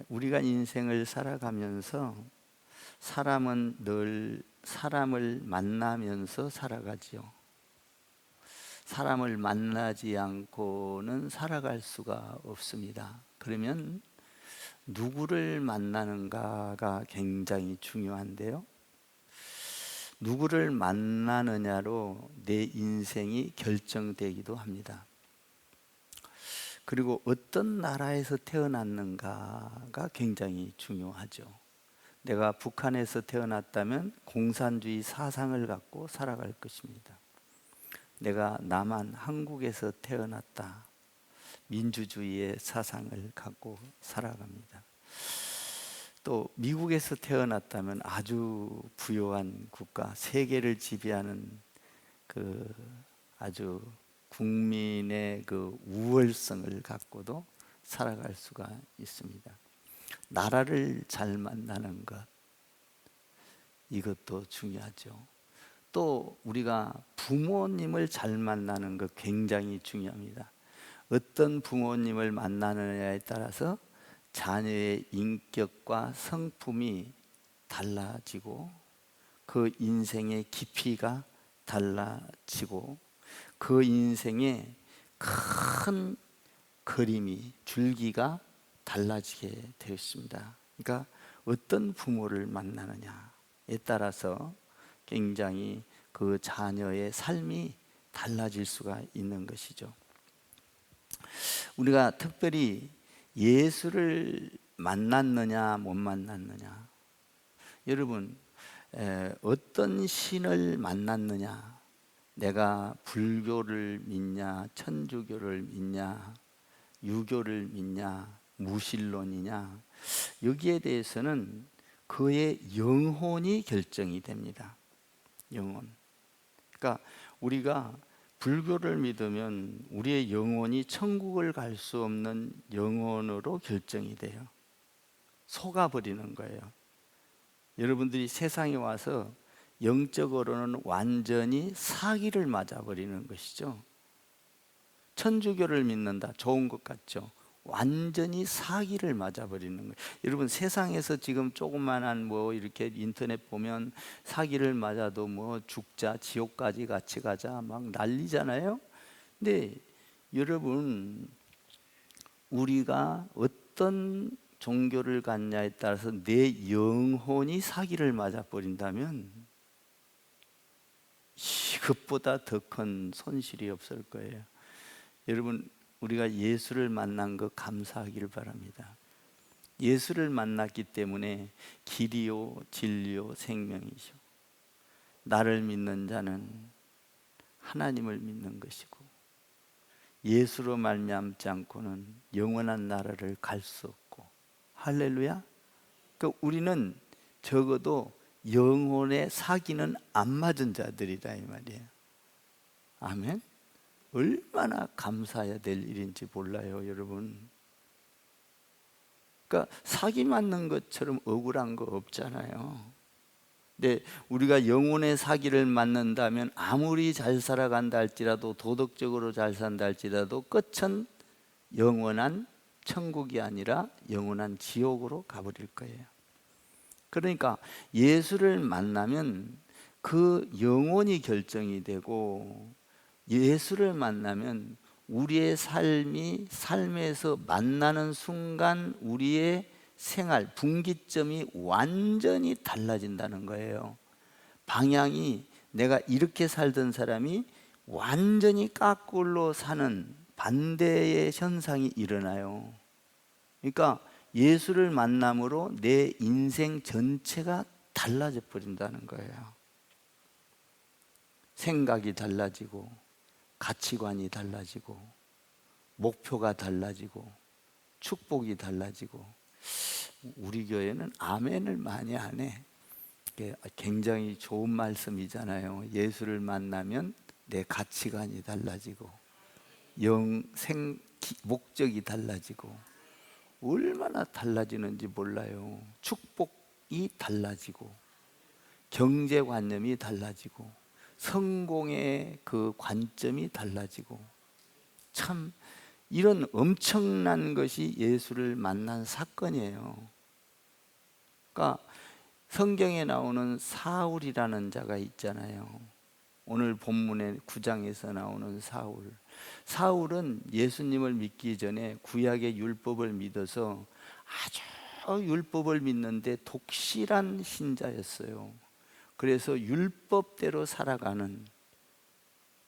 우리가 인생을 살아가면서 사람은 늘 사람을 만나면서 살아가지요. 사람을 만나지 않고는 살아갈 수가 없습니다. 그러면 누구를 만나는가가 굉장히 중요한데요. 누구를 만나느냐로 내 인생이 결정되기도 합니다. 그리고 어떤 나라에서 태어났는가가 굉장히 중요하죠. 내가 북한에서 태어났다면 공산주의 사상을 갖고 살아갈 것입니다. 내가 남한 한국에서 태어났다. 민주주의의 사상을 갖고 살아갑니다. 또 미국에서 태어났다면 아주 부유한 국가, 세계를 지배하는 그 아주 국민의 그 우월성을 갖고도 살아갈 수가 있습니다. 나라를 잘 만나는 것, 이것도 중요하죠. 또 우리가 부모님을 잘 만나는 것 굉장히 중요합니다. 어떤 부모님을 만나느냐에 따라서 자녀의 인격과 성품이 달라지고 그 인생의 깊이가 달라지고 그 인생의 큰 그림이 줄기가 달라지게 되어 있습니다. 그러니까 어떤 부모를 만나느냐에 따라서 굉장히 그 자녀의 삶이 달라질 수가 있는 것이죠. 우리가 특별히 예수를 만났느냐 못 만났느냐, 여러분 어떤 신을 만났느냐, 내가 불교를 믿냐, 천주교를 믿냐, 유교를 믿냐, 무신론이냐, 여기에 대해서는 그의 영혼이 결정이 됩니다. 영혼. 그러니까 우리가 불교를 믿으면 우리의 영혼이 천국을 갈 수 없는 영혼으로 결정이 돼요. 속아버리는 거예요. 여러분들이 세상에 와서 영적으로는 완전히 사기를 맞아버리는 것이죠. 천주교를 믿는다, 좋은 것 같죠? 완전히 사기를 맞아버리는 거예요. 여러분 세상에서 지금 조그만한 뭐 이렇게 인터넷 보면 사기를 맞아도 뭐 죽자, 지옥까지 같이 가자 막 난리잖아요. 근데 여러분 우리가 어떤 종교를 갖냐에 따라서 내 영혼이 사기를 맞아버린다면 이것보다 더 큰 손실이 없을 거예요. 여러분 우리가 예수를 만난 것 감사하기를 바랍니다. 예수를 만났기 때문에 길이요 진리요 생명이죠. 나를 믿는 자는 하나님을 믿는 것이고 예수로 말미암지 않고는 영원한 나라를 갈 수 없고, 할렐루야. 그러니까 우리는 적어도 영혼의 사기는 안 맞은 자들이다 이 말이에요. 아멘. 얼마나 감사해야 될 일인지 몰라요, 여러분. 그러니까 사기 맞는 것처럼 억울한 거 없잖아요. 근데 우리가 영혼의 사기를 맞는다면 아무리 잘 살아간다 할지라도, 도덕적으로 잘 산다 할지라도 끝은 영원한 천국이 아니라 영원한 지옥으로 가버릴 거예요. 그러니까 예수를 만나면 그 영혼이 결정이 되고, 예수를 만나면 우리의 삶에서 만나는 순간 우리의 생활, 분기점이 완전히 달라진다는 거예요. 방향이, 내가 이렇게 살던 사람이 완전히 까꿀로 사는 반대의 현상이 일어나요. 그러니까 예수를 만남으로 내 인생 전체가 달라져 버린다는 거예요. 생각이 달라지고, 가치관이 달라지고, 목표가 달라지고, 축복이 달라지고. 우리 교회는 아멘을 많이 안 해. 굉장히 좋은 말씀이잖아요. 예수를 만나면 내 가치관이 달라지고, 목적이 달라지고, 얼마나 달라지는지 몰라요. 축복이 달라지고, 경제관념이 달라지고, 성공의 그 관점이 달라지고, 참 이런 엄청난 것이 예수를 만난 사건이에요. 그러니까 성경에 나오는 사울이라는 자가 있잖아요. 오늘 본문의 9장에서 나오는 사울. 사울은 예수님을 믿기 전에 구약의 율법을 믿어서 아주 율법을 믿는데 독실한 신자였어요. 그래서 율법대로 살아가는,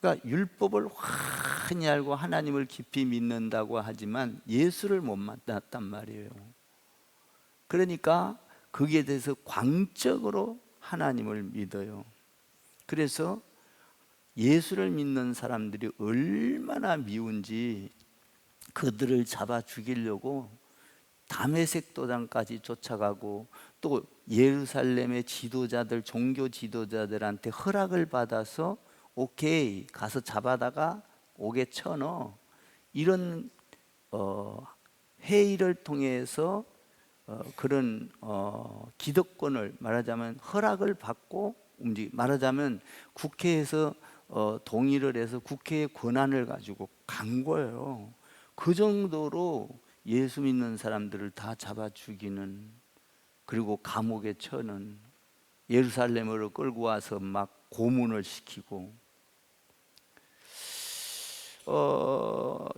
그러니까 율법을 환히 알고 하나님을 깊이 믿는다고 하지만 예수를 못 만났단 말이에요. 그러니까 거기에 대해서 광적으로 하나님을 믿어요. 그래서 예수를 믿는 사람들이 얼마나 미운지 그들을 잡아 죽이려고 다메섹 도장까지 쫓아가고, 또 예루살렘의 지도자들, 종교 지도자들한테 허락을 받아서 오케이 가서 잡아다가 옥에 쳐넣어, 이런 회의를 통해서 그런 기득권을, 말하자면 허락을 받고 말하자면 국회에서 동의를 해서 국회의 권한을 가지고 간 거예요. 그 정도로 예수 믿는 사람들을 다 잡아 죽이는, 그리고 감옥에 쳐는, 예루살렘으로 끌고 와서 막 고문을 시키고,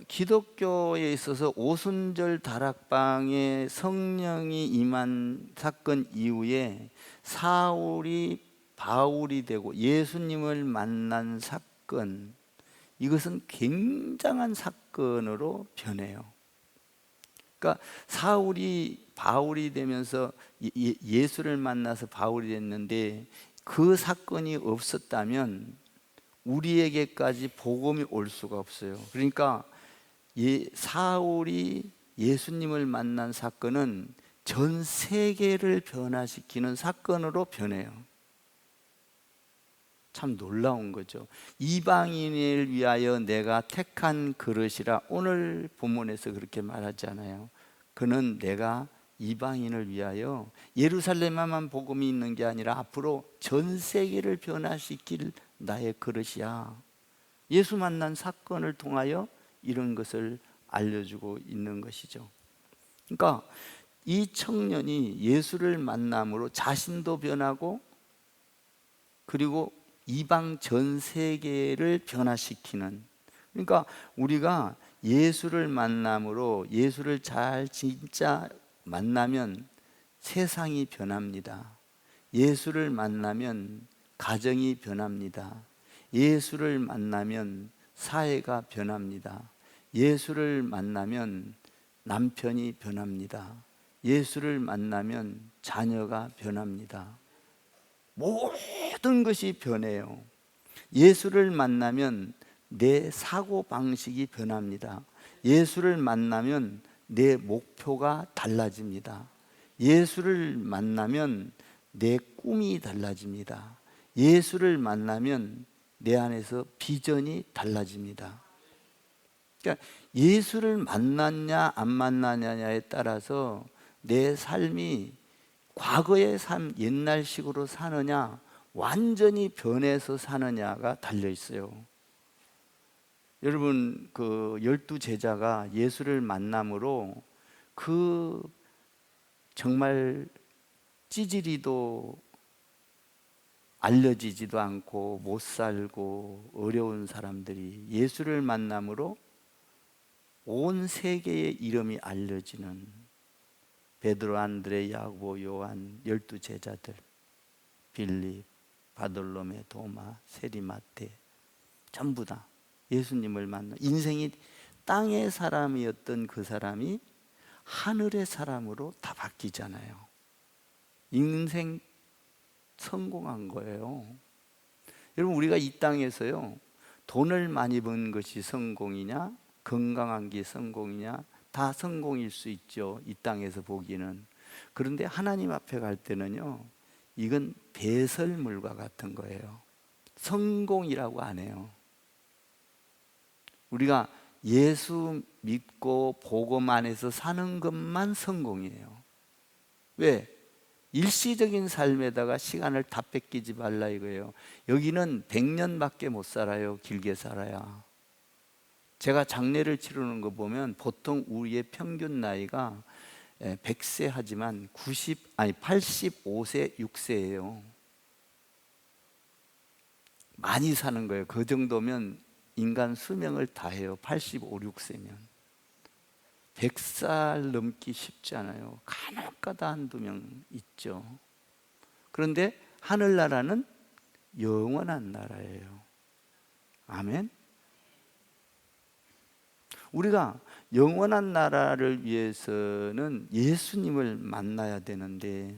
기독교에 있어서 오순절 다락방에 성령이 임한 사건 이후에 사울이 바울이 되고 예수님을 만난 사건, 이것은 굉장한 사건으로 변해요. 그러니까 사울이 바울이 되면서 예수를 만나서 바울이 됐는데, 그 사건이 없었다면 우리에게까지 복음이 올 수가 없어요. 그러니까 사울이 예수님을 만난 사건은 전 세계를 변화시키는 사건으로 변해요. 참 놀라운 거죠. 이방인을 위하여 내가 택한 그릇이라, 오늘 본문에서 그렇게 말하잖아요. 그는 내가 이방인을 위하여, 예루살렘에만 복음이 있는 게 아니라 앞으로 전 세계를 변화시킬 나의 그릇이야. 예수 만난 사건을 통하여 이런 것을 알려주고 있는 것이죠. 그러니까 이 청년이 예수를 만남으로 자신도 변하고, 그리고 이방 전 세계를 변화시키는, 그러니까 우리가 예수를 만남으로, 예수를 잘 진짜 만나면 세상이 변합니다. 예수를 만나면 가정이 변합니다. 예수를 만나면 사회가 변합니다. 예수를 만나면 남편이 변합니다. 예수를 만나면 자녀가 변합니다. 모든 것이 변해요. 예수를 만나면 내 사고 방식이 변합니다. 예수를 만나면 내 목표가 달라집니다. 예수를 만나면 내 꿈이 달라집니다. 예수를 만나면 내 안에서 비전이 달라집니다. 그러니까 예수를 만났냐 안 만났냐에 따라서 내 삶이 과거의 삶, 옛날식으로 사느냐, 완전히 변해서 사느냐가 달려 있어요. 여러분, 그 12제자가 예수를 만남으로 그 정말 찌질이도 알려지지도 않고 못 살고 어려운 사람들이 예수를 만남으로 온 세계의 이름이 알려지는, 베드로, 안드레, 야고보, 요한, 12제자들, 빌립, 바돌로메, 도마, 세리마테, 전부 다 예수님을 만나, 인생이 땅의 사람이었던 그 사람이 하늘의 사람으로 다 바뀌잖아요. 인생 성공한 거예요. 여러분, 우리가 이 땅에서요, 돈을 많이 번 것이 성공이냐, 건강한 게 성공이냐, 다 성공일 수 있죠, 이 땅에서 보기는. 그런데 하나님 앞에 갈 때는요, 이건 배설물과 같은 거예요. 성공이라고 안 해요. 우리가 예수 믿고 복음 안에서 사는 것만 성공이에요. 왜? 일시적인 삶에다가 시간을 다 뺏기지 말라 이거예요. 여기는 100년밖에 못 살아요. 길게 살아야. 제가 장례를 치르는 거 보면 보통 우리의 평균 나이가 100세 하지만 85세, 6세예요. 많이 사는 거예요. 그 정도면 인간 수명을 다 해요. 85, 6세면. 100살 넘기 쉽지 않아요. 간혹가다 한두 명 있죠. 그런데 하늘나라는 영원한 나라예요. 아멘. 우리가 영원한 나라를 위해서는 예수님을 만나야 되는데,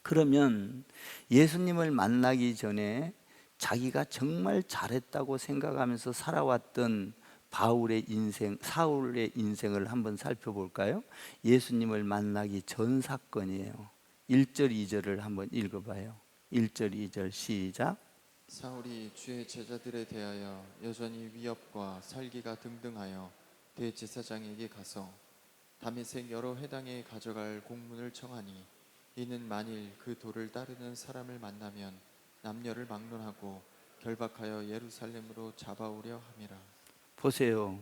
그러면 예수님을 만나기 전에 자기가 정말 잘했다고 생각하면서 살아왔던 바울의 인생, 사울의 인생을 한번 살펴볼까요? 예수님을 만나기 전 사건이에요. 1절, 2절을 한번 읽어봐요. 1절, 2절 시작. 사울이 주의 제자들에 대하여 여전히 위협과 살기가 등등하여 대제사장에게 가서 다메섹 여러 회당에 가져갈 공문을 청하니, 이는 만일 그 도를 따르는 사람을 만나면 남녀를 막론하고 결박하여 예루살렘으로 잡아오려 함이라. 보세요.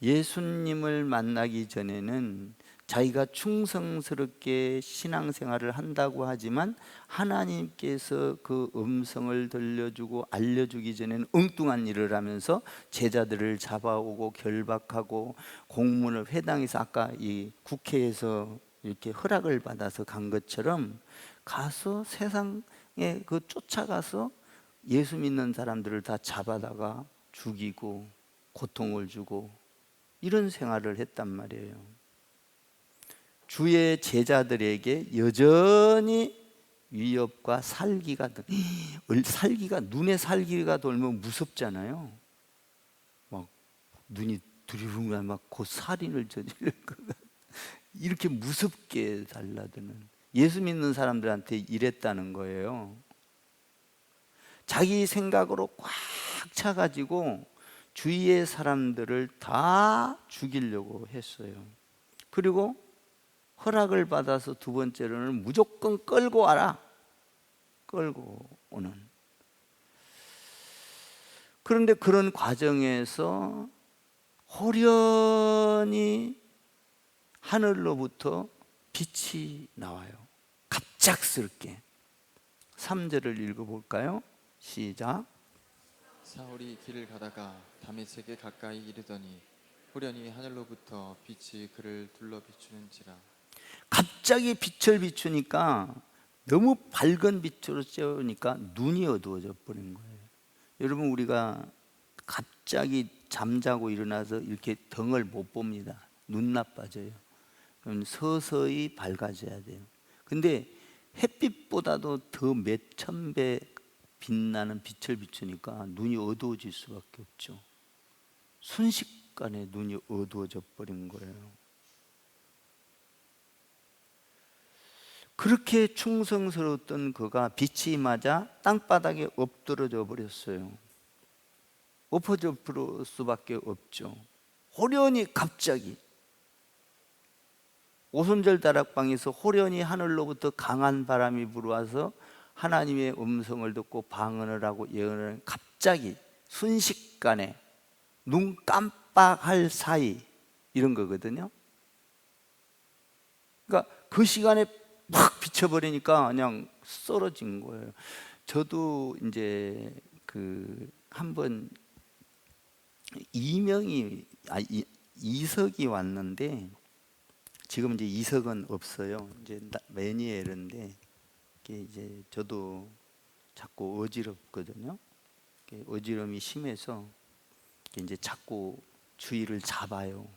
예수님을 만나기 전에는 자기가 충성스럽게 신앙생활을 한다고 하지만 하나님께서 그 음성을 들려주고 알려주기 전에는 엉뚱한 일을 하면서 제자들을 잡아오고 결박하고 공문을 회당에서, 아까 이 국회에서 이렇게 허락을 받아서 간 것처럼 가서 세상에 그 쫓아가서 예수 믿는 사람들을 다 잡아다가 죽이고 고통을 주고 이런 생활을 했단 말이에요. 주의 제자들에게 여전히 위협과 살기가 눈에 살기가 돌면 무섭잖아요. 막 눈이 두리뭉 막 곧 살인을 저지를 것 같 이렇게 무섭게 달라드는, 예수 믿는 사람들한테 이랬다는 거예요. 자기 생각으로 꽉 차가지고 주위의 사람들을 다 죽이려고 했어요. 그리고 허락을 받아서 두 번째로는 무조건 끌고 와라. 끌고 오는. 그런데 그런 과정에서 호련히 하늘로부터 빛이 나와요. 갑작스럽게. 3절을 읽어볼까요? 시작. 사울이 길을 가다가 다메섹에 가까이 이르더니 후련히 하늘로부터 빛이 그를 둘러 비추는지라. 갑자기 빛을 비추니까, 너무 밝은 빛으로 쬐우니까 눈이 어두워져 버린 거예요. 여러분, 우리가 갑자기 잠자고 일어나서 이렇게 등을 못 봅니다. 눈 나빠져요. 그럼 서서히 밝아져야 돼요. 근데 햇빛보다도 더 몇 천 배 빛나는 빛을 비추니까 눈이 어두워질 수밖에 없죠. 순식간에 눈이 어두워져 버린 거예요. 그렇게 충성스러웠던 그가 빛이 맞아 땅바닥에 엎드러져 버렸어요. 엎어져 버릴 수밖에 없죠. 호련히 갑자기 오손절 다락방에서 호련히 하늘로부터 강한 바람이 불어와서 하나님의 음성을 듣고 방언을 하고 예언을 하는, 갑자기 순식간에 눈 깜빡할 사이 이런 거거든요. 그러니까 그 시간에 팍 비춰버리니까 그냥 쓰러진 거예요. 저도 이제 그 한번 이석이 왔는데, 지금 이제 이석은 없어요. 이제 매니에르인데, 이제 저도 자꾸 어지럽거든요. 어지럼이 심해서 이제 자꾸 주위를 잡아요.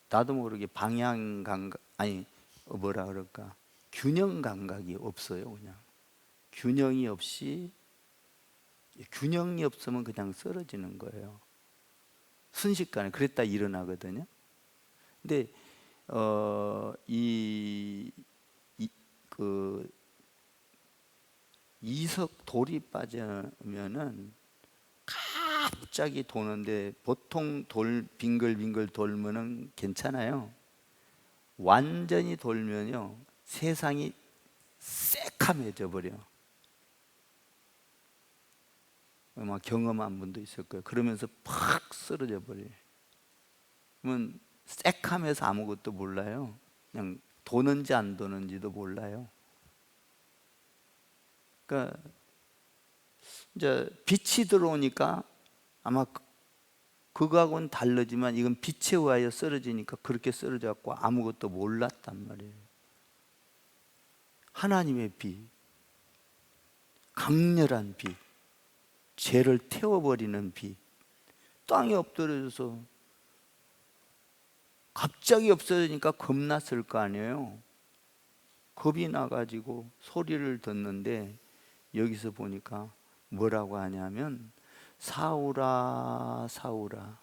나도 모르게 방향 감각, 아니 뭐라 그럴까, 균형 감각이 없어요. 그냥 균형이 없으면 그냥 쓰러지는 거예요. 순식간에 그랬다 일어나거든요. 근데 그 이석 돌이 빠지면은 갑자기 도는데, 보통 빙글빙글 돌면은 괜찮아요. 완전히 돌면요, 세상이 새카매져 버려. 아마 경험한 분도 있을 거예요. 그러면서 팍 쓰러져 버려요. 그러면 쎄하면서 아무것도 몰라요. 그냥 도는지 안 도는지도 몰라요. 그러니까 이제 빛이 들어오니까 아마 그거하고는 다르지만 이건 빛에 의하여 쓰러지니까 그렇게 쓰러져 갖고 아무것도 몰랐단 말이에요. 하나님의 빛, 강렬한 빛, 죄를 태워버리는 빛, 땅에 엎드려져서 갑자기 없어지니까 겁났을 거 아니에요. 겁이 나가지고 소리를 듣는데 여기서 보니까 뭐라고 하냐면 사울아 사울아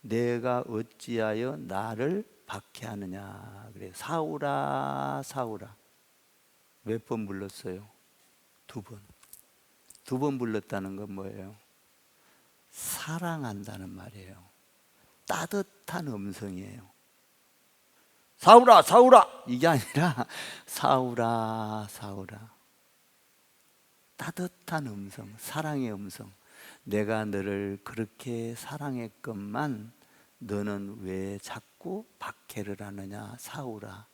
내가 어찌하여 나를 박해하느냐 그래. 사울아 사울아 몇 번 불렀어요? 두 번. 두 번 불렀다는 건 뭐예요? 사랑한다는 말이에요. 따뜻한 음성이에요. 사울아 사울아 이게 아니라 사울아 사울아 따뜻한 음성, 사랑의 음성. 내가 너를 그렇게 사랑했건만 너는 왜 자꾸 박해를 하느냐 사울아.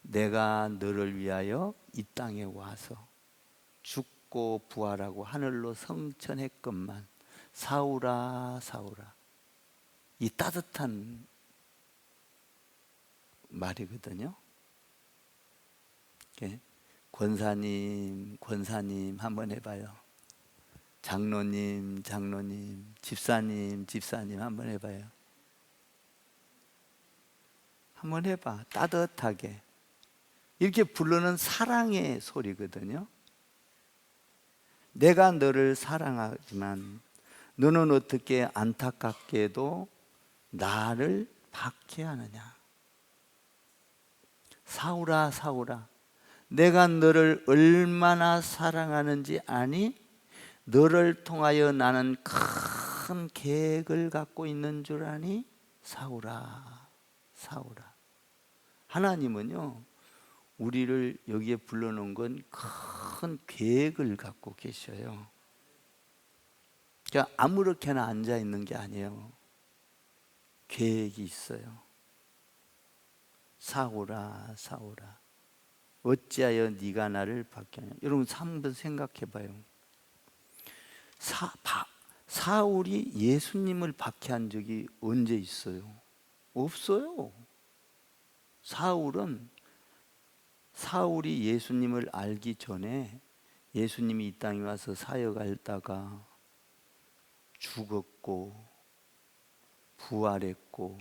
내가 너를 위하여 이 땅에 와서 죽고 부활하고 하늘로 성천했건만 사울아 사울아. 이 따뜻한 말이거든요. 권사님 한번 해봐요. 장로님 집사님 한번 해봐요. 한번 해봐. 따뜻하게 이렇게 부르는 사랑의 소리거든요. 내가 너를 사랑하지만 너는 어떻게 안타깝게도 나를 박해하느냐. 사울아 사울아 내가 너를 얼마나 사랑하는지 아니? 너를 통하여 나는 큰 계획을 갖고 있는 줄 아니? 사울아 사울아. 하나님은요 우리를 여기에 불러놓은 건 큰 계획을 갖고 계셔요. 그러니까 아무렇게나 앉아있는 게 아니에요. 계획이 있어요. 사울아 사울아 어찌하여 네가 나를 박해하냐. 여러분 한번 생각해 봐요. 사울이 예수님을 박해한 적이 언제 있어요? 없어요. 사울이 예수님을 알기 전에 예수님이 이 땅에 와서 사역하다가 죽었고 부활했고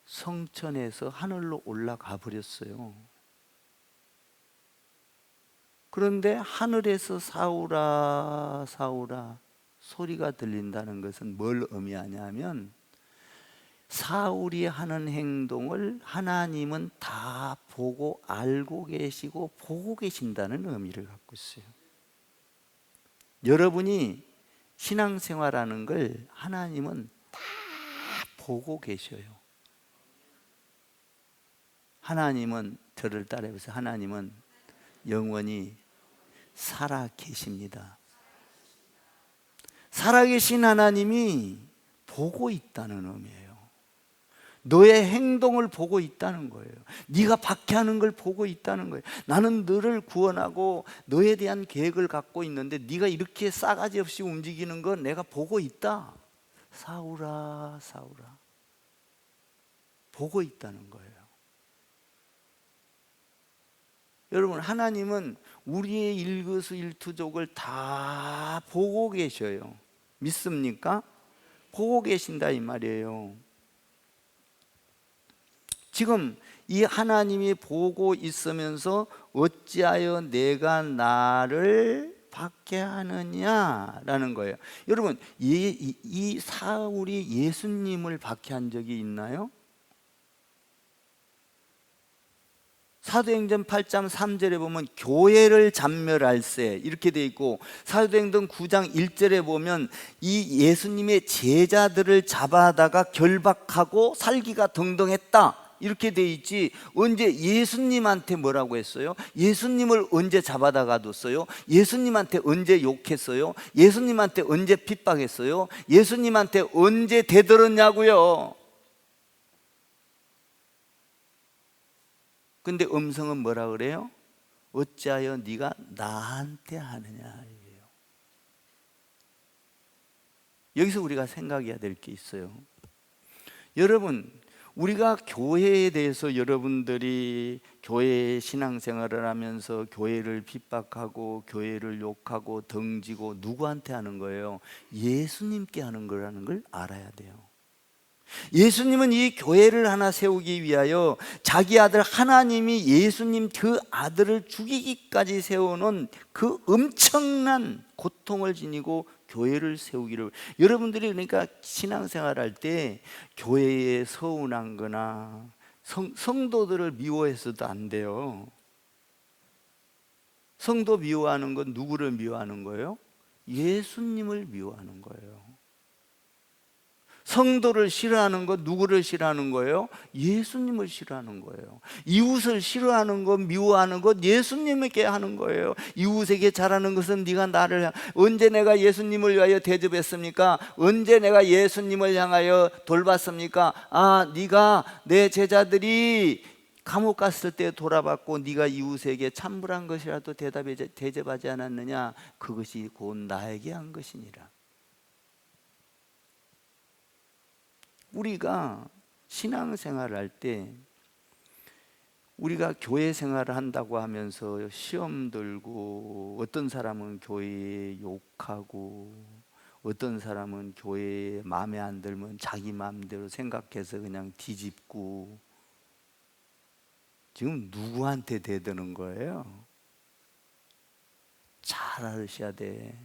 성천에서 하늘로 올라가 버렸어요. 그런데 하늘에서 사울아 사울아 소리가 들린다는 것은 뭘 의미하냐면 사울이 하는 행동을 하나님은 다 보고 알고 계시고 보고 계신다는 의미를 갖고 있어요. 여러분이 신앙생활하는 걸 하나님은 다 보고 계셔요. 하나님은 저를 따라해보세요. 하나님은 영원히 살아 계십니다. 살아계신 하나님이 보고 있다는 의미예요. 너의 행동을 보고 있다는 거예요. 네가 박해하는 걸 보고 있다는 거예요. 나는 너를 구원하고 너에 대한 계획을 갖고 있는데 네가 이렇게 싸가지 없이 움직이는 건 내가 보고 있다. 사울아 사울아 보고 있다는 거예요. 여러분 하나님은 우리의 일거수일투족을 다 보고 계셔요. 믿습니까? 보고 계신다 이 말이에요. 지금 이 하나님이 보고 있으면서 어찌하여 내가 나를 박해하느냐라는 거예요. 여러분 이 사울이 예수님을 박해한 적이 있나요? 사도행전 8장 3절에 보면 교회를 잔멸할세 이렇게 돼 있고 사도행전 9장 1절에 보면 이 예수님의 제자들을 잡아다가 결박하고 살기가 등등했다 이렇게 돼 있지 언제 예수님한테 뭐라고 했어요? 예수님을 언제 잡아다 가뒀어요? 예수님한테 언제 욕했어요? 예수님한테 언제 핍박했어요? 예수님한테 언제 대들었냐고요? 근데 음성은 뭐라 그래요? 어찌하여 네가 나한테 하느냐 이래요. 여기서 우리가 생각해야 될 게 있어요. 여러분, 우리가 교회에 대해서 여러분들이 교회 신앙생활을 하면서 교회를 핍박하고 교회를 욕하고 덩지고 누구한테 하는 거예요? 예수님께 하는 거라는 걸 알아야 돼요. 예수님은 이 교회를 하나 세우기 위하여 자기 아들 하나님이 예수님 그 아들을 죽이기까지 세우는 그 엄청난 고통을 지니고 교회를 세우기를. 여러분들이 그러니까 신앙생활할 때 교회에 서운한 거나 성도들을 미워해서도 안 돼요. 성도 미워하는 건 누구를 미워하는 거예요? 예수님을 미워하는 거예요. 성도를 싫어하는 것 누구를 싫어하는 거예요? 예수님을 싫어하는 거예요. 이웃을 싫어하는 것 미워하는 것 예수님에게 하는 거예요. 이웃에게 잘하는 것은 네가 나를 언제 내가 예수님을 위하여 대접했습니까? 언제 내가 예수님을 향하여 돌봤습니까? 아, 네가 내 제자들이 감옥 갔을 때 돌아봤고 네가 이웃에게 찬물한 것이라도 대접하지 않았느냐? 그것이 곧 나에게 한 것이니라. 우리가 신앙생활을 할 때 우리가 교회 생활을 한다고 하면서 시험 들고 어떤 사람은 교회에 욕하고 어떤 사람은 교회에 마음에 안 들면 자기 마음대로 생각해서 그냥 뒤집고 지금 누구한테 대드는 거예요? 잘 알으셔야 돼.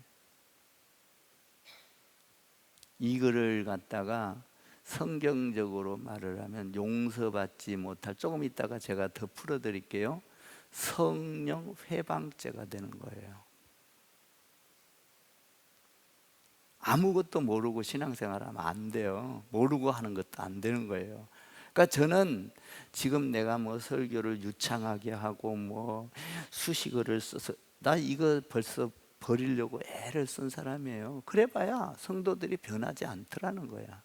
이거를 갖다가 성경적으로 말을 하면 용서받지 못할, 조금 있다가 제가 더 풀어드릴게요. 성령 회방죄가 되는 거예요. 아무것도 모르고 신앙생활하면 안 돼요. 모르고 하는 것도 안 되는 거예요. 그러니까 저는 지금 내가 뭐 설교를 유창하게 하고 뭐 수식어를 써서 나 이거 벌써 버리려고 애를 쓴 사람이에요. 그래봐야 성도들이 변하지 않더라는 거야.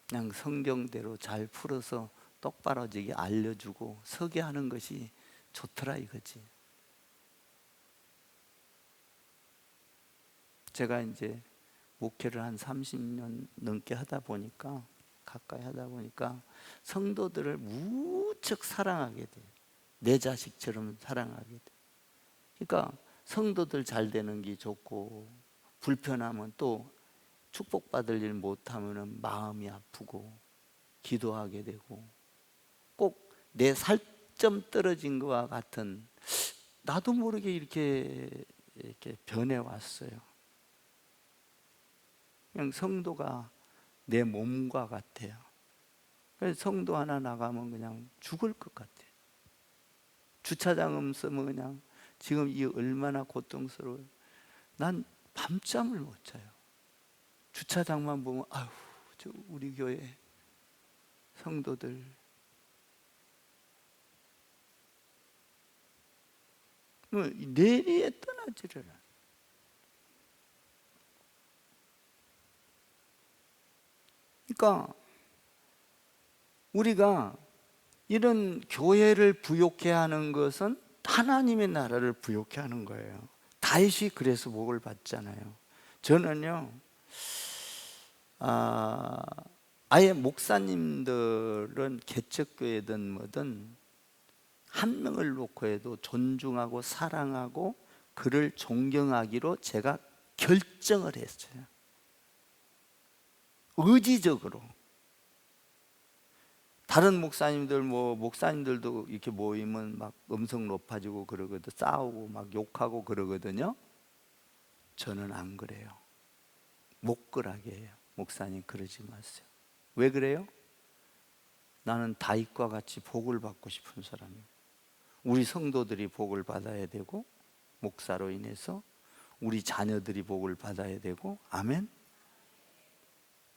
그냥 성경대로 잘 풀어서 똑바로지게 알려주고 서게 하는 것이 좋더라 이거지. 제가 이제 목회를 한 30년 넘게 하다 보니까 가까이 하다 보니까 성도들을 무척 사랑하게 돼. 내 자식처럼 사랑하게 돼. 그러니까 성도들 잘 되는 게 좋고 불편하면 또 축복받을 일 못하면 마음이 아프고 기도하게 되고 꼭 내 살점 떨어진 것과 같은 나도 모르게 이렇게 변해왔어요. 그냥 성도가 내 몸과 같아요. 그래서 성도 하나 나가면 그냥 죽을 것 같아요. 주차장 없으면 그냥 지금 이 얼마나 고통스러워요. 난 밤잠을 못 자요. 주차장만 보면 아유, 저 우리 교회 성도들 내리에 떠나지를 않아요. 그러니까 우리가 이런 교회를 부욕해 하는 것은 하나님의 나라를 부욕해 하는 거예요. 다윗이 그래서 복을 받잖아요. 저는요 아예 목사님들은 개척교회든 뭐든 한 명을 놓고 해도 존중하고 사랑하고 그를 존경하기로 제가 결정을 했어요. 의지적으로. 다른 목사님들 목사님들도 이렇게 모이면 막 음성 높아지고 그러거든, 싸우고 막 욕하고 그러거든요. 저는 안 그래요. 못 그러게 해요. 목사님 그러지 마세요. 왜 그래요? 나는 다윗과 같이 복을 받고 싶은 사람이에요. 우리 성도들이 복을 받아야 되고 목사로 인해서 우리 자녀들이 복을 받아야 되고. 아멘.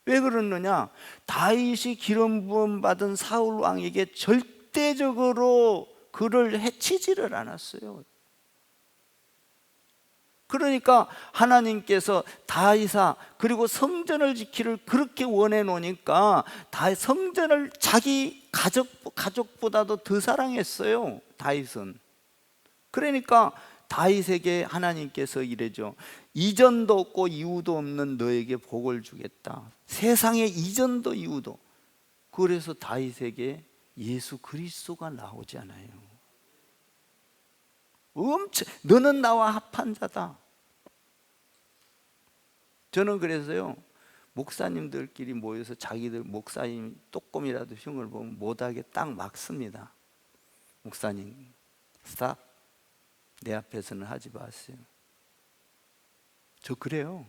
왜 그러느냐? 다윗이 기름 부음 받은 사울 왕에게 절대적으로 그를 해치지를 않았어요. 그러니까 하나님께서 다윗아, 그리고 성전을 지키를 그렇게 원해 놓으니까 성전을 자기 가족보다도 더 사랑했어요, 다윗은. 그러니까 다윗에게 하나님께서 이래죠. 이전도 없고 이후도 없는 너에게 복을 주겠다. 세상에 이전도 이후도. 그래서 다윗에게 예수 그리스도가 나오잖아요. 너는 나와 합한 자다. 저는 그래서요, 목사님들끼리 모여서 자기들 목사님 조금이라도 흉을 보면 못하게 딱 막습니다. 목사님, 스탑. 내 앞에서는 하지 마세요. 저 그래요.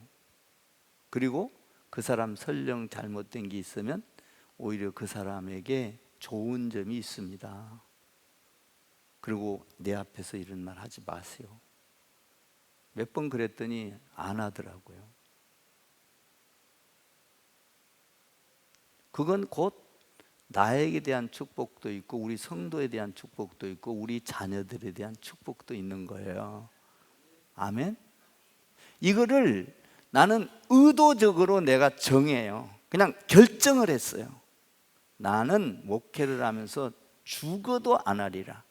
그리고 그 사람 설령 잘못된 게 있으면 오히려 그 사람에게 좋은 점이 있습니다. 그리고 내 앞에서 이런 말 하지 마세요. 몇 번 그랬더니 안 하더라고요. 그건 곧 나에게 대한 축복도 있고 우리 성도에 대한 축복도 있고 우리 자녀들에 대한 축복도 있는 거예요. 아멘. 이거를 나는 의도적으로 내가 정해요. 그냥 결정을 했어요. 나는 목회를 하면서 죽어도 안 하리라.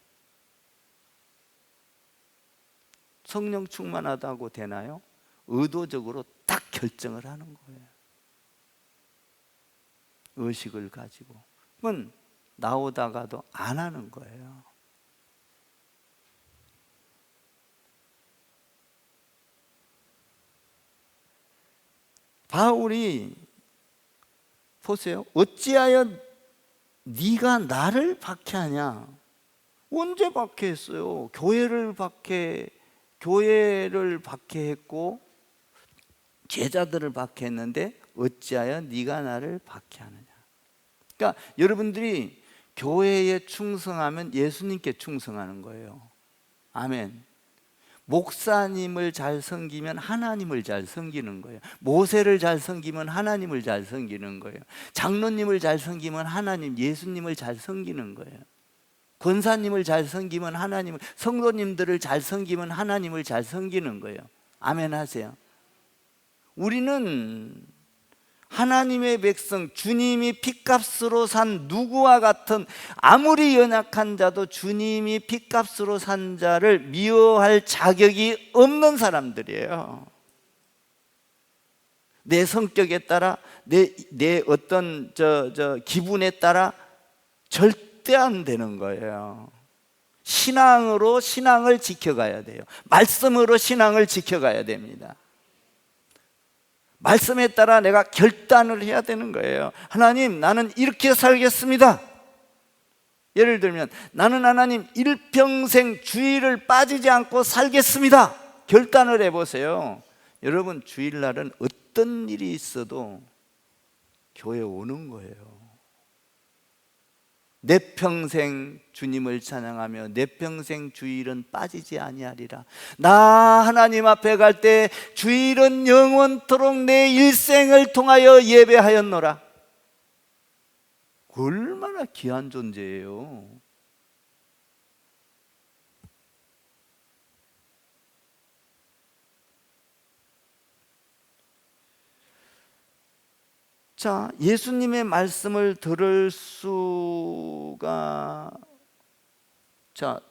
성령 충만하다고 되나요? 의도적으로 딱 결정을 하는 거예요. 의식을 가지고. 그건 나오다가도 안 하는 거예요. 바울이 보세요. 어찌하여 네가 나를 박해하냐? 언제 박해했어요? 교회를 박해했고 제자들을 박해했는데 어찌하여 네가 나를 박해하느냐? 그러니까 여러분들이 교회에 충성하면 예수님께 충성하는 거예요. 아멘. 목사님을 잘 섬기면 하나님을 잘 섬기는 거예요. 모세를 잘 섬기면 하나님을 잘 섬기는 거예요. 장로님을 잘 섬기면 하나님, 예수님을 잘 섬기는 거예요. 권사님을 잘 섬기면 하나님을, 성도님들을 잘 섬기면 하나님을 잘 섬기는 거예요. 아멘 하세요. 우리는 하나님의 백성, 주님이 핏값으로 산 누구와 같은, 아무리 연약한 자도 주님이 핏값으로 산 자를 미워할 자격이 없는 사람들이에요. 내 성격에 따라, 내 어떤 기분에 따라 절대 안 되는 거예요. 신앙으로 신앙을 지켜가야 돼요. 말씀으로 신앙을 지켜가야 됩니다. 말씀에 따라 내가 결단을 해야 되는 거예요. 하나님, 나는 이렇게 살겠습니다. 예를 들면 나는 하나님 일평생 주일을 빠지지 않고 살겠습니다. 결단을 해보세요. 여러분, 주일날은 어떤 일이 있어도 교회 오는 거예요. 내 평생 주님을 찬양하며 내 평생 주일은 빠지지 아니하리라. 나 하나님 앞에 갈 때 주일은 영원토록 내 일생을 통하여 예배하였노라. 얼마나 귀한 존재예요. 자, 예수님의 말씀을 들을 수가, 자,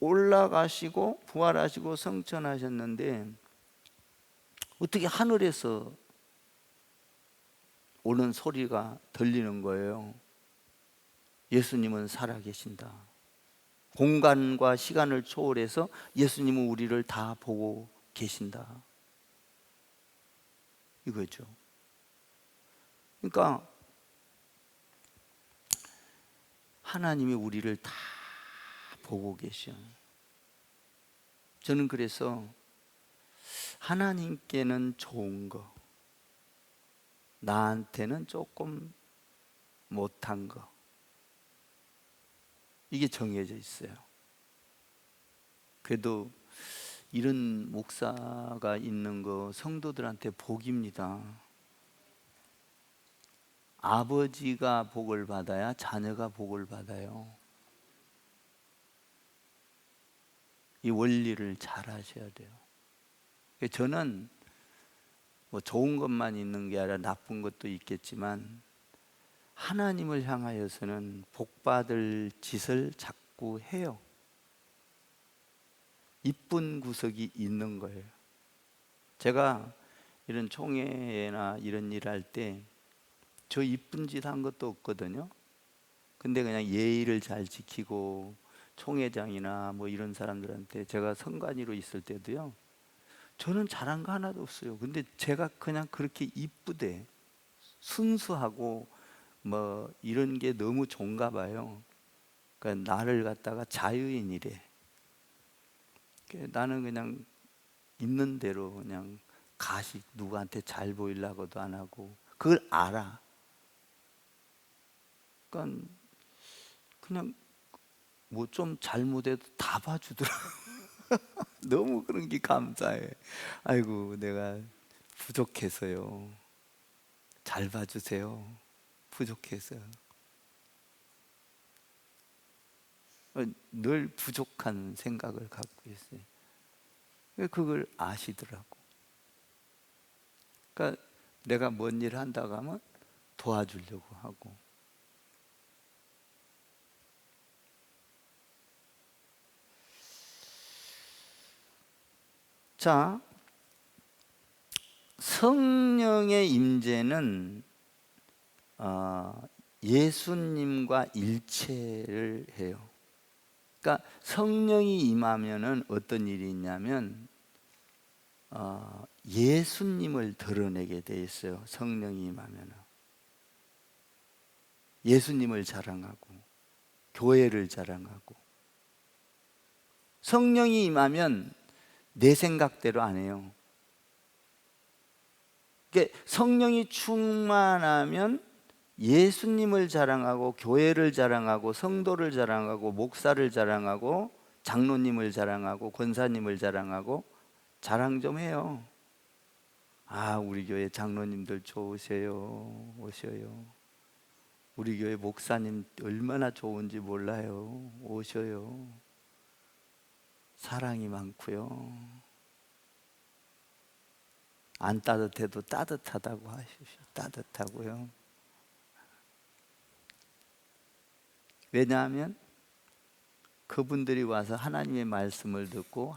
올라가시고 부활하시고 성천하셨는데 어떻게 하늘에서 오는 소리가 들리는 거예요. 예수님은 살아계신다. 공간과 시간을 초월해서 예수님은 우리를 다 보고 계신다. 이거죠. 그러니까 하나님이 우리를 다 보고 계셔. 저는 그래서 하나님께는 좋은 거, 나한테는 조금 못한 거, 이게 정해져 있어요. 그래도 이런 목사가 있는 거 성도들한테 복입니다. 아버지가 복을 받아야 자녀가 복을 받아요. 이 원리를 잘 아셔야 돼요. 저는 뭐 좋은 것만 있는 게 아니라 나쁜 것도 있겠지만 하나님을 향하여서는 복받을 짓을 자꾸 해요. 이쁜 구석이 있는 거예요. 제가 이런 총회나 이런 일 할 때 저 이쁜 짓 한 것도 없거든요. 근데 그냥 예의를 잘 지키고 총회장이나 뭐 이런 사람들한테 제가 선관위로 있을 때도요, 저는 잘한 거 하나도 없어요. 근데 제가 그냥 그렇게 이쁘대, 순수하고 뭐 이런 게 너무 좋은가 봐요. 그러니까 나를 갖다가 자유인이래. 나는 그냥 있는 대로 그냥 가식 누구한테 잘 보이려고도 안 하고 그걸 알아. 그러니까 그냥 뭐 좀 잘못해도 다 봐주더라. 너무 그런 게 감사해. 아이고 내가 부족해서요. 잘 봐주세요. 부족해서. 늘 부족한 생각을 갖고 있어요. 그걸 아시더라고. 그러니까 내가 뭔 일을 한다고 하면 도와주려고 하고. 자, 성령의 임재는 예수님과 일체를 해요. 그러니까 성령이 임하면은 어떤 일이 있냐면 예수님을 드러내게 돼 있어요. 성령이 임하면은 예수님을 자랑하고 교회를 자랑하고. 성령이 임하면 내 생각대로 안 해요. 그러니까 성령이 충만하면 예수님을 자랑하고 교회를 자랑하고 성도를 자랑하고 목사를 자랑하고 장로님을 자랑하고 권사님을 자랑하고 자랑 좀 해요. 아, 우리 교회 장로님들 좋으세요. 오셔요. 우리 교회 목사님 얼마나 좋은지 몰라요. 오셔요. 사랑이 많고요. 안 따뜻해도 따뜻하다고 하십시오. 따뜻하고요. 왜냐하면 그분들이 와서 하나님의 말씀을 듣고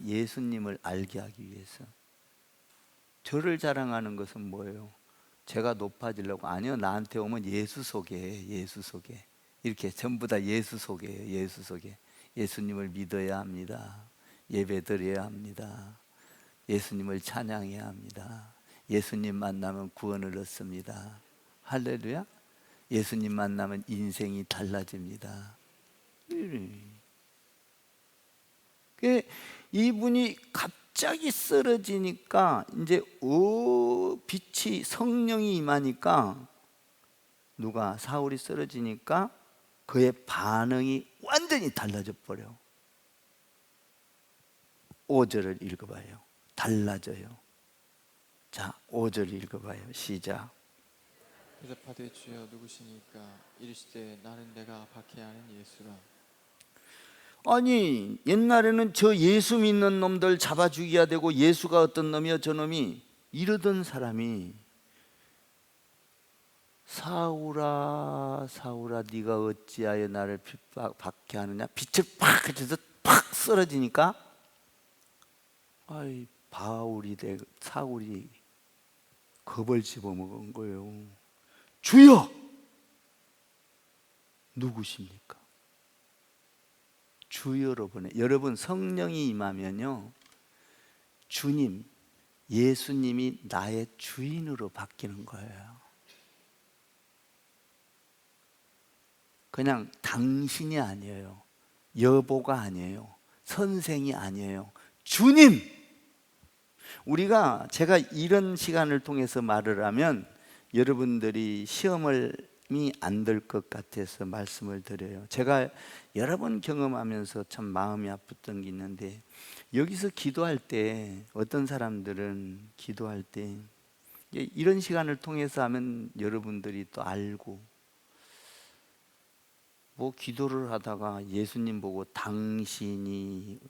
예수님을 알게 하기 위해서. 저를 자랑하는 것은 뭐예요? 제가 높아지려고. 아니요, 나한테 오면 예수 소개해. 예수 소개. 이렇게 전부 다 예수 소개예요. 예수 소개. 예수님을 믿어야 합니다. 예배 드려야 합니다. 예수님을 찬양해야 합니다. 예수님 만나면 구원을 얻습니다. 할렐루야. 예수님 만나면 인생이 달라집니다. 이분이 갑자기 쓰러지니까 이제 빛이 성령이 임하니까 누가 사울이 쓰러지니까 그의 반응이 완전히 달라져 버려. 5절을 읽어봐요. 달라져요. 자, 5절 읽어봐요. 시작. 대답하되 주여 누구시니까? 이르시되 나는 내가 박해하는 예수라. 아니, 옛날에는 저 예수 믿는 놈들 잡아 죽여야 되고 예수가 어떤 놈이요 저놈이 이러던 사람이 사울아 사울아 네가 어찌하여 나를 박해하느냐. 빛을 팍 그쳐서 팍 쓰러지니까 아이 사울이 겁을 집어먹은 거예요. 주여 누구십니까? 주여로 보내. 여러분 성령이 임하면요 주님 예수님이 나의 주인으로 바뀌는 거예요. 그냥 당신이 아니에요. 여보가 아니에요. 선생이 아니에요. 주님! 제가 이런 시간을 통해서 말을 하면 여러분들이 시험이 안 될 것 같아서 말씀을 드려요. 제가 여러 번 경험하면서 참 마음이 아팠던 게 있는데, 여기서 기도할 때 어떤 사람들은 기도할 때 이런 시간을 통해서 하면 여러분들이 또 알고, 뭐 기도를 하다가 예수님 보고 당신의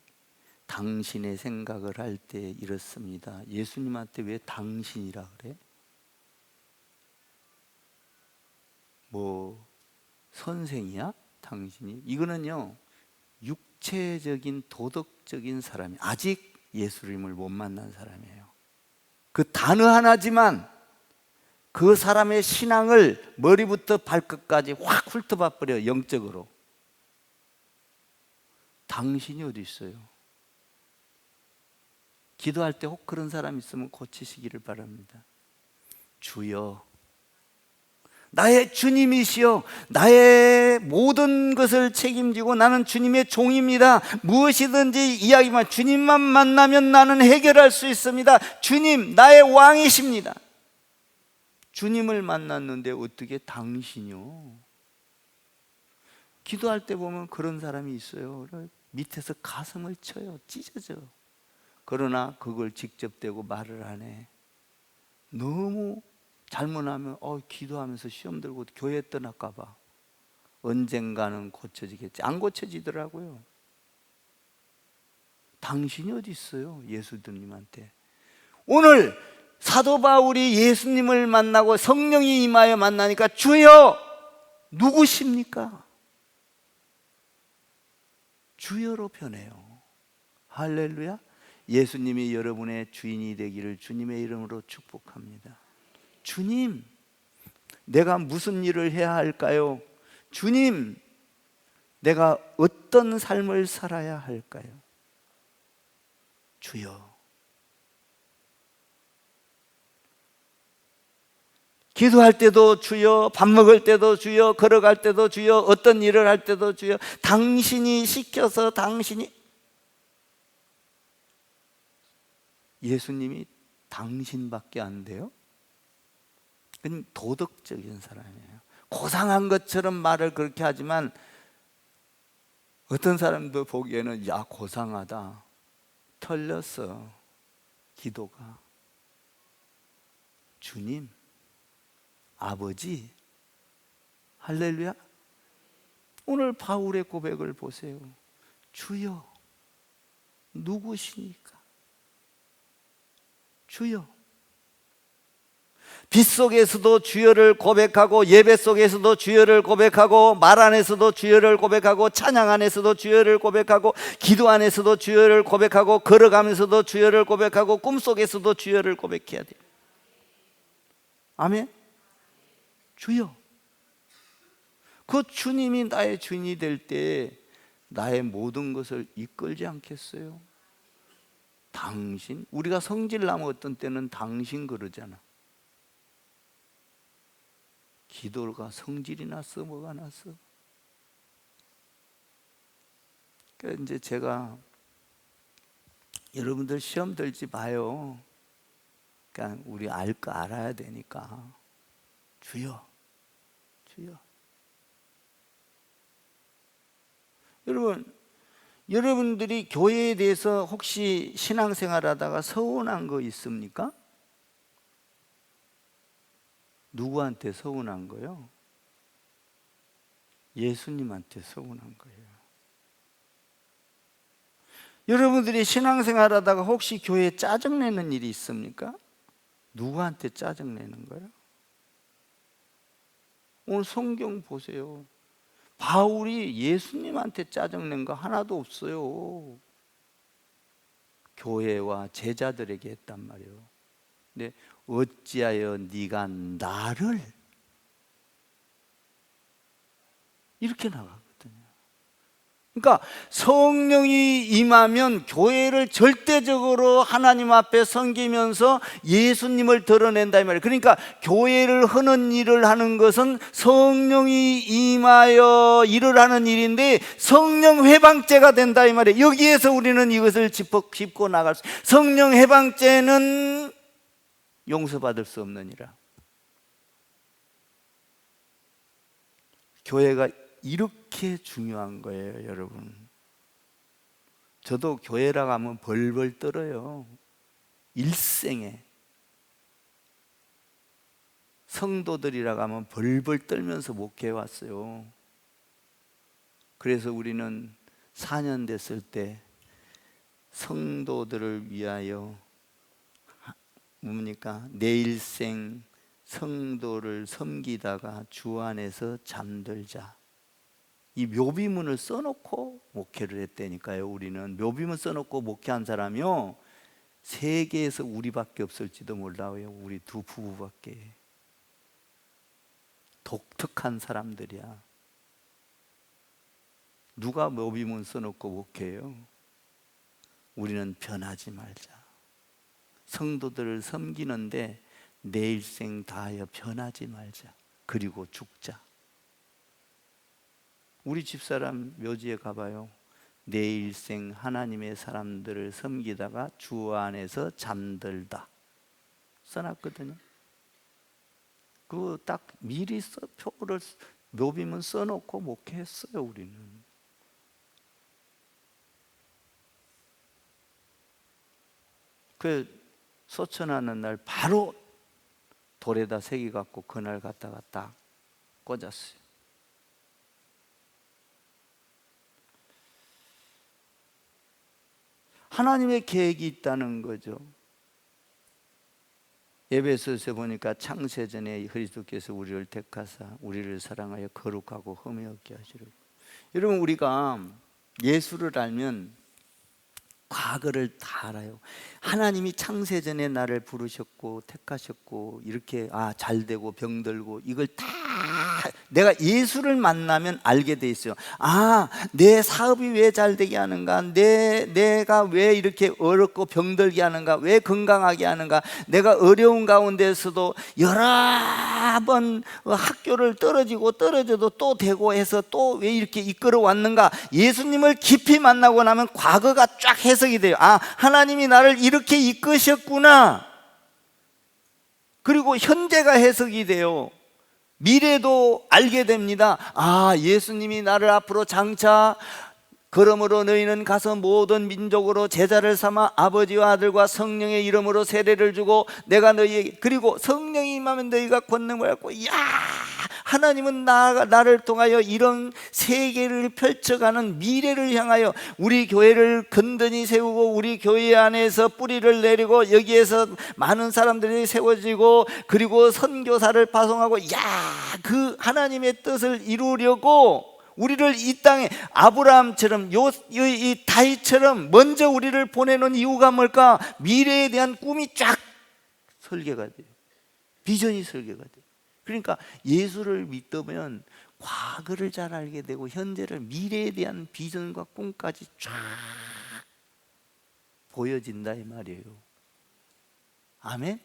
생각을 할 때 이렇습니다. 예수님한테 왜 당신이라 그래? 뭐 선생이야? 당신이? 이거는요, 육체적인 도덕적인 사람이, 아직 예수님을 못 만난 사람이에요. 그 단어 하나지만 그 사람의 신앙을 머리부터 발끝까지 확 훑어봐 버려요. 영적으로. 당신이 어디 있어요? 기도할 때 혹 그런 사람 있으면 고치시기를 바랍니다. 주여, 나의 주님이시여, 나의 모든 것을 책임지고 나는 주님의 종입니다. 무엇이든지 이야기만, 주님만 만나면 나는 해결할 수 있습니다. 주님, 나의 왕이십니다. 주님을 만났는데 어떻게 당신이요? 기도할 때 보면 그런 사람이 있어요. 밑에서 가슴을 쳐요. 찢어져. 그러나 그걸 직접 대고 말을 안 해. 너무 잘못하면 기도하면서 시험 들고 교회 떠날까 봐. 언젠가는 고쳐지겠지. 안 고쳐지더라고요. 당신이 어디 있어요? 예수님한테. 오늘 사도 바울이 예수님을 만나고 성령이 임하여 만나니까 주여 누구십니까? 주여로 변해요. 할렐루야. 예수님이 여러분의 주인이 되기를 주님의 이름으로 축복합니다. 주님, 내가 무슨 일을 해야 할까요? 주님, 내가 어떤 삶을 살아야 할까요? 주여. 기도할 때도 주여, 밥 먹을 때도 주여, 걸어갈 때도 주여, 어떤 일을 할 때도 주여, 당신이 시켜서 당신이. 예수님이 당신밖에 안 돼요? 그건 도덕적인 사람이에요. 고상한 것처럼 말을 그렇게 하지만 어떤 사람도 보기에는 야, 고상하다. 틀렸어. 기도가. 주님, 아버지, 할렐루야. 오늘 바울의 고백을 보세요. 주여, 누구시니까? 주여. 빛 속에서도 주여를 고백하고, 예배 속에서도 주여를 고백하고, 말 안에서도 주여를 고백하고, 찬양 안에서도 주여를 고백하고, 기도 안에서도 주여를 고백하고, 걸어가면서도 주여를 고백하고, 꿈속에서도 주여를 고백해야 돼요. 아멘. 주여. 그 주님이 나의 주인이 될 때 나의 모든 것을 이끌지 않겠어요? 당신. 우리가 성질나면 어떤 때는 당신 그러잖아. 기도가 성질이 났어, 뭐가 났어? 그러니까 이제 제가 여러분들 시험 들지 마요. 그러니까 우리 알 거 알아야 되니까. 주여, 주여. 여러분들이 교회에 대해서 혹시 신앙생활하다가 서운한 거 있습니까? 누구한테 서운한 거요? 예수님한테 서운한 거예요. 여러분들이 신앙생활하다가 혹시 교회에 짜증내는 일이 있습니까? 누구한테 짜증내는 거예요? 오늘 성경 보세요. 바울이 예수님한테 짜증낸 거 하나도 없어요. 교회와 제자들에게 했단 말이에요. 근데 어찌하여 네가 나를, 이렇게 나가거든요. 그러니까 성령이 임하면 교회를 절대적으로 하나님 앞에 섬기면서 예수님을 드러낸다 이 말이에요. 그러니까 교회를 하는 일을 하는 것은 성령이 임하여 일을 하는 일인데 성령 회방죄가 된다 이 말이에요. 여기에서 우리는 이것을 짚고 나갈 수. 성령 회방죄는 용서받을 수 없느니라. 교회가 이렇게 중요한 거예요, 여러분. 저도 교회라고 하면 벌벌 떨어요. 일생에. 성도들이라고 하면 벌벌 떨면서 목회해 왔어요. 그래서 우리는 4년 됐을 때 성도들을 위하여 뭡니까? 내일생 성도를 섬기다가 주 안에서 잠들자, 이 묘비문을 써놓고 목회를 했다니까요. 우리는 묘비문 써놓고 목회한 사람이요, 세계에서 우리밖에 없을지도 몰라요. 우리 두 부부밖에. 독특한 사람들이야. 누가 묘비문 써놓고 목회해요? 우리는 변하지 말자. 성도들을 섬기는데 내 일생 다하여 변하지 말자. 그리고 죽자. 우리 집사람 묘지에 가봐요. 내 일생 하나님의 사람들을 섬기다가 주 안에서 잠들다 써놨거든요. 그거 딱 미리 표를 묘비문 써놓고 목회했어요. 우리는. 그 소천하는 날 바로 돌에다 새겨갖고 그날 갖다가 딱 꽂았어요. 하나님의 계획이 있다는 거죠. 에베소서에 보니까 창세전에 그리스도께서 우리를 택하사 우리를 사랑하여 거룩하고 흠이 없게 하시려고. 여러분, 우리가 예수를 알면 과거를 다 알아요. 하나님이 창세전에 나를 부르셨고 택하셨고 이렇게 잘되고 병들고 이걸 다 내가 예수를 만나면 알게 돼 있어요. 내 사업이 왜 잘되게 하는가, 내가 왜 이렇게 어렵고 병들게 하는가, 왜 건강하게 하는가, 내가 어려운 가운데서도 여러 번 학교를 떨어져도 또 되고 해서 또 왜 이렇게 이끌어 왔는가. 예수님을 깊이 만나고 나면 과거가 쫙 해석이 돼요. 하나님이 나를 이렇게 이끄셨구나. 그리고 현재가 해석이 돼요. 미래도 알게 됩니다. 예수님이 나를 앞으로 장차 그러므로 너희는 가서 모든 민족으로 제자를 삼아 아버지와 아들과 성령의 이름으로 세례를 주고 내가 너희에게, 그리고 성령이 임하면 너희가 권능을 받고, 하나님은 나를 통하여 이런 세계를 펼쳐가는 미래를 향하여 우리 교회를 건전히 세우고 우리 교회 안에서 뿌리를 내리고 여기에서 많은 사람들이 세워지고 그리고 선교사를 파송하고 그 하나님의 뜻을 이루려고 우리를 이 땅에 아브라함처럼 이 다윗처럼 먼저 우리를 보내는 이유가 뭘까? 미래에 대한 꿈이 쫙 설계가 돼요. 비전이 설계가 돼요. 그러니까 예수를 믿으면 과거를 잘 알게 되고 현재를, 미래에 대한 비전과 꿈까지 쫙 보여진다 이 말이에요. 아멘?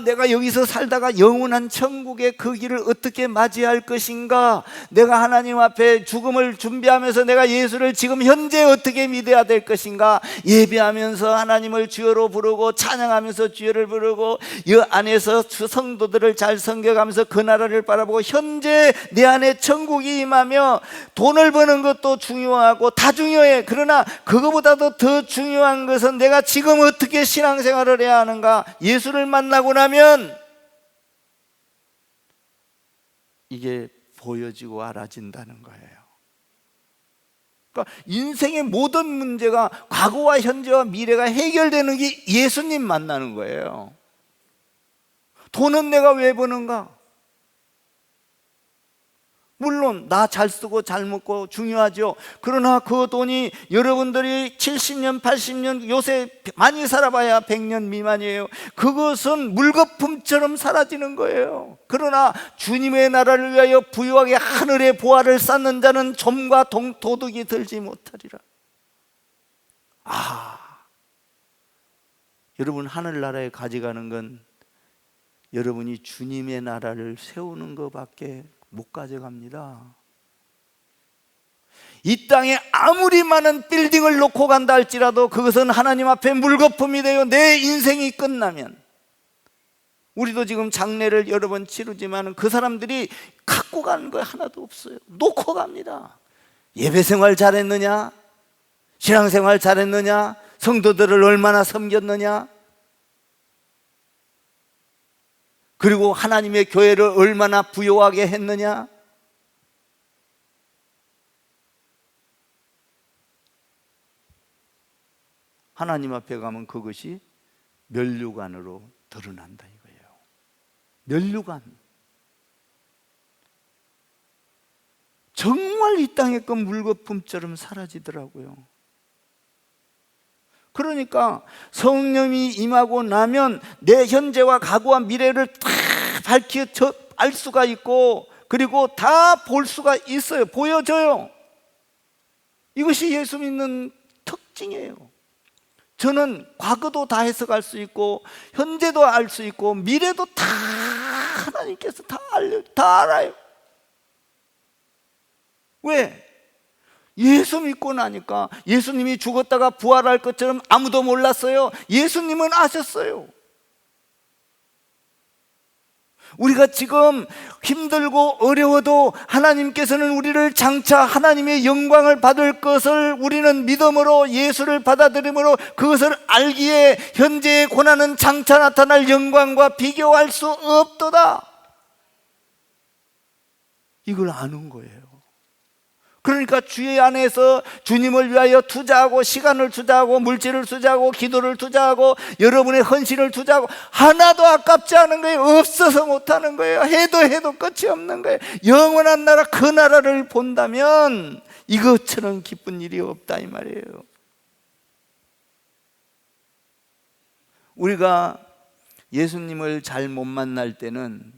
내가 여기서 살다가 영원한 천국의 그 길을 어떻게 맞이할 것인가? 내가 하나님 앞에 죽음을 준비하면서 내가 예수를 지금 현재 어떻게 믿어야 될 것인가? 예배하면서 하나님을 주여로 부르고 찬양하면서 주여를 부르고 이 안에서 성도들을 잘 섬겨가면서 그 나라를 바라보고 현재 내 안에 천국이 임하며 돈을 버는 것도 중요하고 다 중요해. 그러나 그거보다도 더 중요한 것은 내가 지금 어떻게 신앙생활을 해야 하는가? 예수를 만나고 나면 이게 보여지고 알아진다는 거예요. 그러니까 인생의 모든 문제가 과거와 현재와 미래가 해결되는 게 예수님 만나는 거예요. 돈은 내가 왜 버는가? 물론 나 잘 쓰고 잘 먹고 중요하죠. 그러나 그 돈이 여러분들이 70년 80년 요새 많이 살아봐야 100년 미만이에요. 그것은 물거품처럼 사라지는 거예요. 그러나 주님의 나라를 위하여 부유하게 하늘의 보화를 쌓는 자는 점과 도둑이 들지 못하리라. 여러분, 하늘나라에 가져가는 건 여러분이 주님의 나라를 세우는 것밖에 못 가져갑니다. 이 땅에 아무리 많은 빌딩을 놓고 간다 할지라도 그것은 하나님 앞에 물거품이 되어 내 인생이 끝나면, 우리도 지금 장례를 여러 번 치르지만 그 사람들이 갖고 가는 거 하나도 없어요. 놓고 갑니다. 예배생활 잘했느냐? 신앙생활 잘했느냐? 성도들을 얼마나 섬겼느냐? 그리고 하나님의 교회를 얼마나 부요하게 했느냐? 하나님 앞에 가면 그것이 면류관으로 드러난다 이거예요. 면류관. 정말 이 땅의 것 물거품처럼 사라지더라고요. 그러니까 성령이 임하고 나면 내 현재와 과거와 미래를 다 밝혀 알 수가 있고, 그리고 다 볼 수가 있어요. 보여져요. 이것이 예수 믿는 특징이에요. 저는 과거도 다 해석할 수 있고, 현재도 알 수 있고, 미래도 다 하나님께서 다 알아요. 왜? 예수 믿고 나니까. 예수님이 죽었다가 부활할 것처럼 아무도 몰랐어요. 예수님은 아셨어요. 우리가 지금 힘들고 어려워도 하나님께서는 우리를 장차 하나님의 영광을 받을 것을 우리는 믿음으로, 예수를 받아들임으로 그것을 알기에 현재의 고난은 장차 나타날 영광과 비교할 수 없도다. 이걸 아는 거예요. 그러니까 주의 안에서 주님을 위하여 투자하고, 시간을 투자하고, 물질을 투자하고, 기도를 투자하고, 여러분의 헌신을 투자하고, 하나도 아깝지 않은 거예요. 없어서 못하는 거예요. 해도 끝이 없는 거예요. 영원한 나라, 그 나라를 본다면 이것처럼 기쁜 일이 없다 이 말이에요. 우리가 예수님을 잘 못 만날 때는,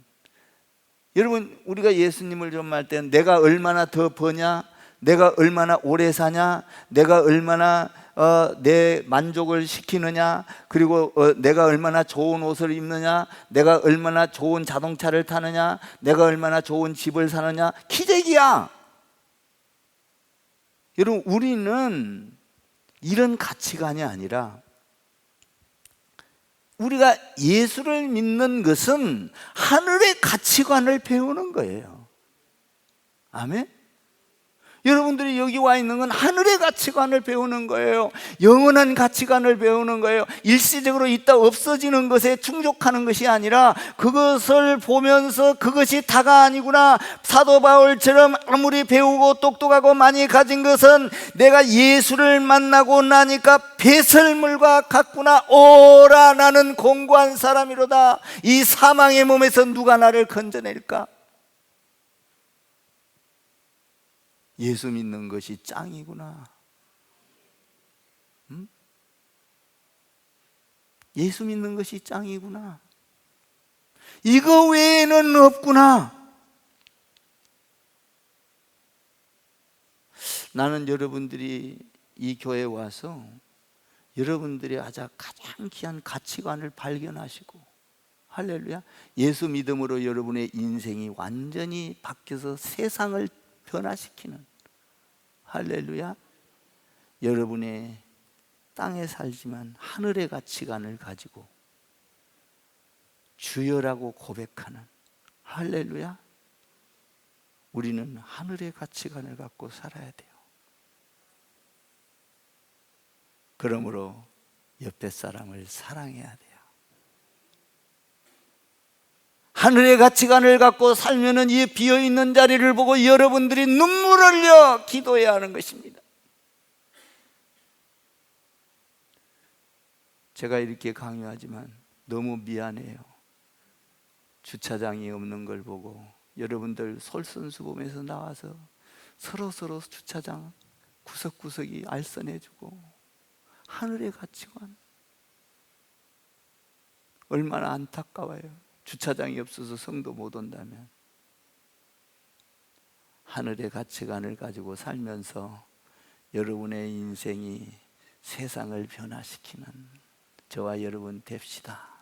여러분, 우리가 예수님을 좀 만날 때는 내가 얼마나 더 버냐, 내가 얼마나 오래 사냐, 내가 얼마나 내 만족을 시키느냐, 그리고 내가 얼마나 좋은 옷을 입느냐, 내가 얼마나 좋은 자동차를 타느냐, 내가 얼마나 좋은 집을 사느냐, 기적이야. 여러분, 우리는 이런 가치관이 아니라, 우리가 예수를 믿는 것은 하늘의 가치관을 배우는 거예요. 아멘? 여러분들이 여기 와 있는 건 하늘의 가치관을 배우는 거예요. 영원한 가치관을 배우는 거예요. 일시적으로 있다 없어지는 것에 충족하는 것이 아니라, 그것을 보면서 그것이 다가 아니구나. 사도 바울처럼 아무리 배우고 똑똑하고 많이 가진 것은 내가 예수를 만나고 나니까 배설물과 같구나. 오라, 나는 공고한 사람이로다. 이 사망의 몸에서 누가 나를 건져낼까? 예수 믿는 것이 짱이구나. 응? 예수 믿는 것이 짱이구나. 이거 외에는 없구나. 나는 여러분들이 이 교회에 와서 여러분들이 가장 귀한 가치관을 발견하시고, 할렐루야, 예수 믿음으로 여러분의 인생이 완전히 바뀌어서 세상을 변화시키는, 할렐루야, 여러분의 땅에 살지만 하늘의 가치관을 가지고 주여라고 고백하는, 할렐루야, 우리는 하늘의 가치관을 갖고 살아야 돼요. 그러므로 옆에 사람을 사랑해야 돼요. 하늘의 가치관을 갖고 살면은 이 비어있는 자리를 보고 여러분들이 눈물을 흘려 기도해야 하는 것입니다. 제가 이렇게 강요하지만 너무 미안해요. 주차장이 없는 걸 보고 여러분들 솔선수범해서 나와서 서로 주차장 구석구석이 알선해주고, 하늘의 가치관, 얼마나 안타까워요. 주차장이 없어서 성도 못 온다면. 하늘의 가치관을 가지고 살면서 여러분의 인생이 세상을 변화시키는 저와 여러분 됩시다.